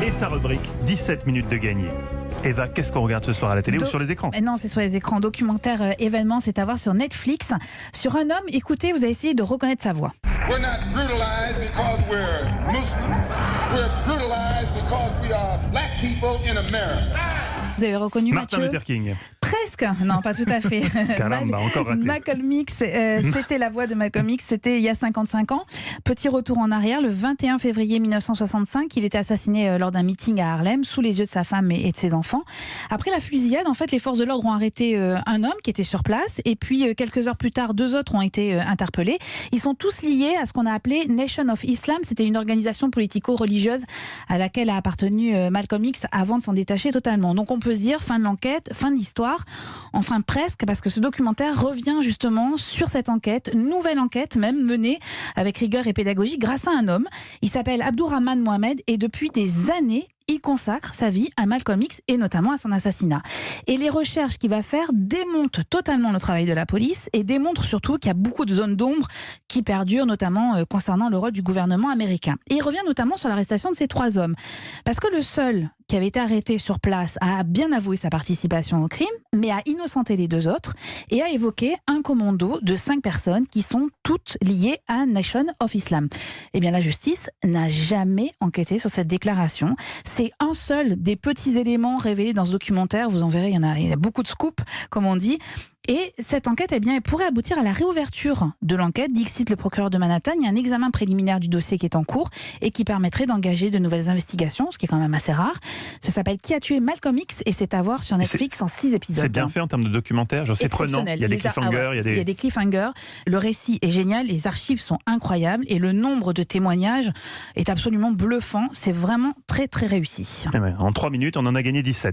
Et sa rubrique 17 minutes de gagné. Eva, qu'est-ce qu'on regarde ce soir à la télé ou sur les écrans? Non, c'est sur les écrans. Documentaire événement, c'est à voir sur Netflix. Sur un homme, écoutez, vous allez essayer de reconnaître sa voix. We're not brutalized because we're Muslims. We're brutalized because we are black people in America. Vous avez reconnu Martin Mathieu? Luther King. Presque, non pas tout à fait. Caramba, encore raté. Malcolm X, c'était la voix de Malcolm X, c'était il y a 55 ans. Petit retour en arrière, le 21 février 1965, il était assassiné lors d'un meeting à Harlem, sous les yeux de sa femme et de ses enfants. Après la fusillade, en fait, les forces de l'ordre ont arrêté un homme qui était sur place, et puis quelques heures plus tard, 2 autres ont été interpellés. Ils sont tous liés à ce qu'on a appelé Nation of Islam. C'était une organisation politico-religieuse à laquelle a appartenu Malcolm X avant de s'en détacher totalement. Donc on peut se dire, fin de l'enquête, fin de l'histoire. Enfin presque, parce que ce documentaire revient justement sur cette enquête, nouvelle enquête même menée avec rigueur et pédagogie grâce à un homme. Il s'appelle Abdourahmane Mohamed et depuis des années, il consacre sa vie à Malcolm X et notamment à son assassinat. Et les recherches qu'il va faire démontent totalement le travail de la police et démontrent surtout qu'il y a beaucoup de zones d'ombre qui perdurent, notamment concernant le rôle du gouvernement américain. Et il revient notamment sur l'arrestation de ces 3 hommes. Parce que le seul qui avait été arrêté sur place a bien avoué sa participation au crime, mais a innocenté les 2 autres et a évoqué un commando de 5 personnes qui sont toutes liées à Nation of Islam. Eh bien, la justice n'a jamais enquêté sur cette déclaration. C'est un seul des petits éléments révélés dans ce documentaire. Vous en verrez, il y a beaucoup de scoops, comme on dit. Et cette enquête, eh bien, elle pourrait aboutir à la réouverture de l'enquête. Dixit le procureur de Manhattan. Il y a un examen préliminaire du dossier qui est en cours et qui permettrait d'engager de nouvelles investigations, ce qui est quand même assez rare. Ça s'appelle Qui a tué Malcolm X et c'est à voir sur Netflix en 6 épisodes. C'est bien fait en termes de documentaire, genre c'est prenant. Il y a des cliffhangers. Il y a des cliffhangers. Le récit est génial, les archives sont incroyables et le nombre de témoignages est absolument bluffant. C'est vraiment très très réussi. En 3 minutes, on en a gagné 17.